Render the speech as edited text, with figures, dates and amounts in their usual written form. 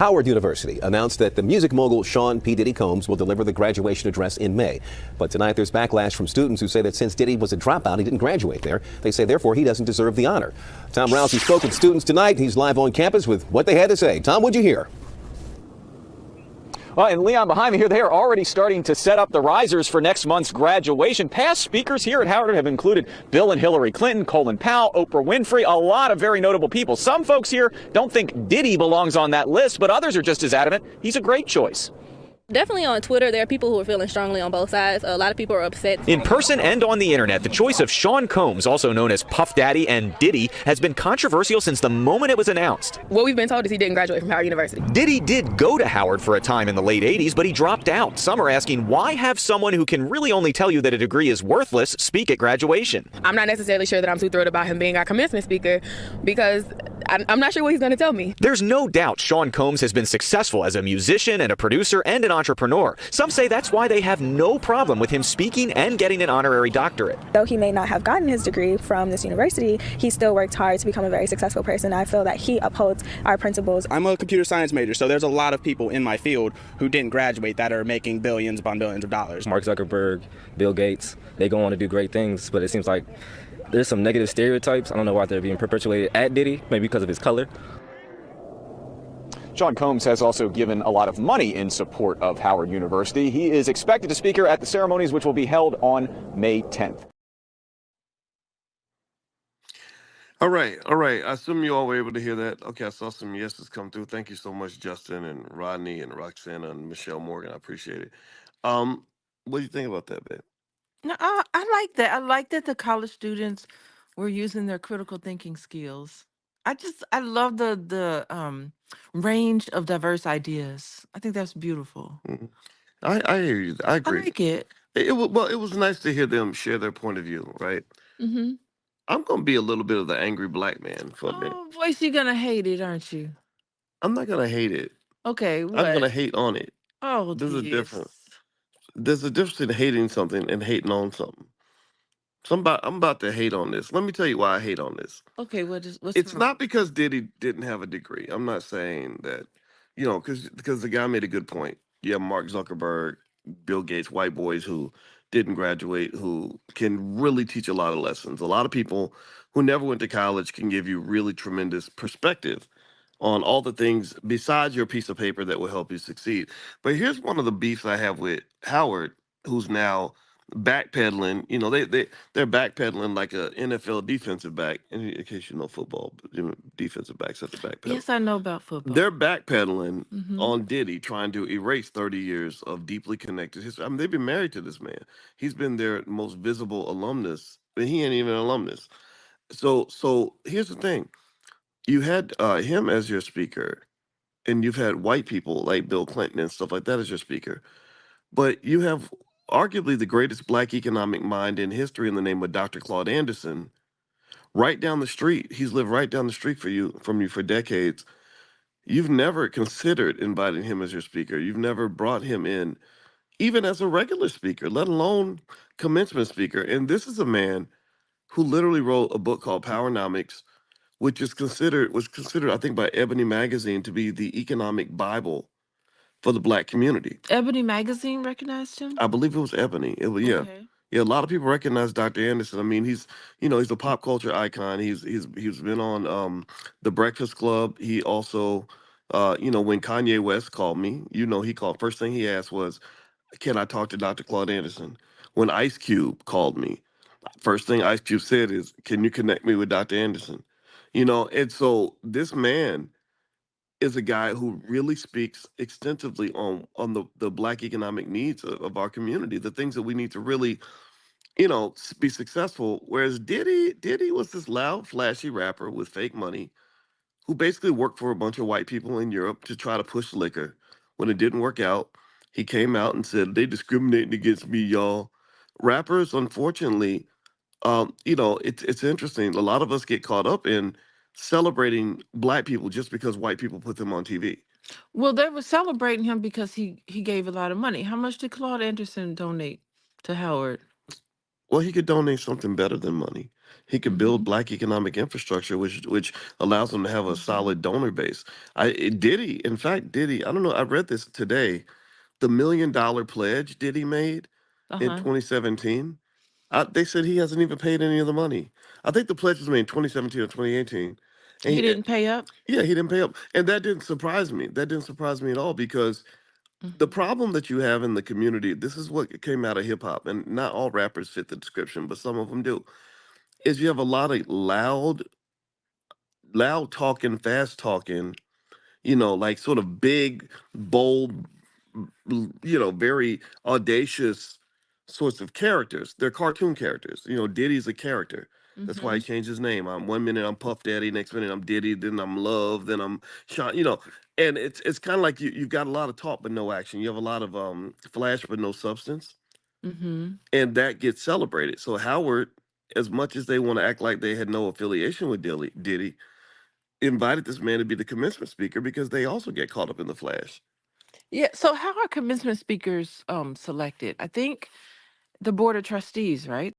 Howard University announced that the music mogul Sean P. Diddy Combs will deliver the graduation address in May. But tonight there's backlash from students who say that since Diddy was a dropout, he didn't graduate there. They say, therefore, he doesn't deserve the honor. Tom Rousey spoke with students tonight. He's live on campus with what they had to say. Tom, what'd you hear? Well, and Leon, behind me here, they are already starting to set up the risers for next month's graduation. Past speakers here at Howard have included Bill and Hillary Clinton, Colin Powell, Oprah Winfrey, a lot of very notable people. Some folks here don't think Diddy belongs on that list, but others are just as adamant he's a great choice. Definitely on Twitter, there are people who are feeling strongly on both sides. A lot of people are upset. In person and on the internet, the choice of Sean Combs, also known as Puff Daddy and Diddy, has been controversial since the moment it was announced. What we've been told is he didn't graduate from Howard University. Diddy did go to Howard for a time in the late 80s, but he dropped out. Some are asking, why have someone who can really only tell you that a degree is worthless speak at graduation? I'm not necessarily sure that I'm too thrilled about him being our commencement speaker because I'm not sure what he's going to tell me. There's no doubt Sean Combs has been successful as a musician and a producer and an entrepreneur. Some say that's why they have no problem with him speaking and getting an honorary doctorate. Though he may not have gotten his degree from this university, he still worked hard to become a very successful person. I feel that he upholds our principles. I'm a computer science major, so there's a lot of people in my field who didn't graduate that are making billions upon billions of dollars. Mark Zuckerberg, Bill Gates, they go on to do great things, but it seems like there's some negative stereotypes. I don't know why they're being perpetuated at Diddy, maybe because of his color. Sean Combs has also given a lot of money in support of Howard University. He is expected to speak at the ceremonies, which will be held on May 10th. All right. I assume you all were able to hear that. Okay, I saw some yeses come through. Thank you so much, Justin and Rodney and Roxana and Michelle Morgan. I appreciate it. What do you think about that, babe? No, I like that. I like that the college students were using their critical thinking skills. I love the range of diverse ideas. I think that's beautiful. Mhm. I hear you. I I agree. like it. It was nice to hear them share their point of view, right? Hmm. I'm gonna be a little bit of the angry black man for a minute. Oh, voice, you're gonna hate it, aren't you? I'm not gonna hate it. Okay, I'm gonna what? hate on it. Oh, There's a difference. yes. There's a difference in hating something and hating on something. So I'm about to hate on this. Let me tell you why I hate on this. Okay, what's It's wrong? not because Diddy didn't have a degree. I'm not saying that, because the guy made a good point. You have Mark Zuckerberg, Bill Gates, white boys who didn't graduate, who can really teach a lot of lessons. A lot of people who never went to college can give you really tremendous perspective on all the things besides your piece of paper that will help you succeed. But here's one of the beefs I have with Howard, who's now backpedaling. They're backpedaling like a NFL defensive back. In case you know football, but, defensive backs have to backpedal. Yes, I know about football. They're backpedaling Hmm. on Diddy, trying to erase 30 years of deeply connected history. I mean, they've been married to this man. He's been their most visible alumnus, but he ain't even an alumnus. So here's the thing. You had him as your speaker, and you've had white people like Bill Clinton and stuff like that as your speaker. But you have arguably the greatest black economic mind in history in the name of Dr. Claude Anderson right down the street. He's lived right down the street from you for decades. You've never considered inviting him as your speaker. You've never brought him in, even as a regular speaker, let alone commencement speaker. And this is a man who literally wrote a book called Powernomics, which was considered, I think, by Ebony Magazine to be the economic Bible for the black community. Ebony Magazine recognized him? I believe it was Ebony. Yeah. Okay. Yeah, a lot of people recognize Dr. Anderson. I mean, he's a pop culture icon. He's been on the Breakfast Club. He also when Kanye West called me, he called, first thing he asked was, "Can I talk to Dr. Claude Anderson?" When Ice Cube called me, first thing Ice Cube said is, "Can you connect me with Dr. Anderson?" And so this man is a guy who really speaks extensively on the black economic needs of our community, the things that we need to really, be successful. Whereas Diddy was this loud, flashy rapper with fake money who basically worked for a bunch of white people in Europe to try to push liquor. When it didn't work out, he came out and said, "They discriminating against me, y'all." Rappers, unfortunately, it's interesting. A lot of us get caught up in celebrating black people just because white people put them on TV. Well, they were celebrating him because he gave a lot of money. How much did Claude Anderson donate to Howard? Well, he could donate something better than money. He could build Mm-hmm. black economic infrastructure, which allows him to have a Mm-hmm. solid donor base. Diddy, in fact, Diddy. I don't know. I read this today. The $1 million pledge Diddy made in Uh-huh. 2017. They said he hasn't even paid any of the money. I think the pledge was made in 2017 or 2018. And He didn't pay up. yeah, he didn't pay up, and that didn't surprise me. That didn't surprise me at all because the Mm-hmm. problem that you have in the community, this is what came out of hip hop, and not all rappers fit the description, but some of them do, is you have a lot of loud talking, fast talking, like sort of big, bold, very audacious sorts of characters. They're cartoon characters. Diddy's a character. That's why he Mm-hmm. changed his name. One minute I'm Puff Daddy, next minute I'm Diddy, then I'm Love, then I'm Sean. And it's kind of like you've got a lot of talk but no action. You have a lot of flash but no substance, Mm-hmm. and that gets celebrated. So Howard, as much as they want to act like they had no affiliation with Diddy, invited this man to be the commencement speaker because they also get caught up in the flash. Yeah. So how are commencement speakers selected? I think the board of trustees, right?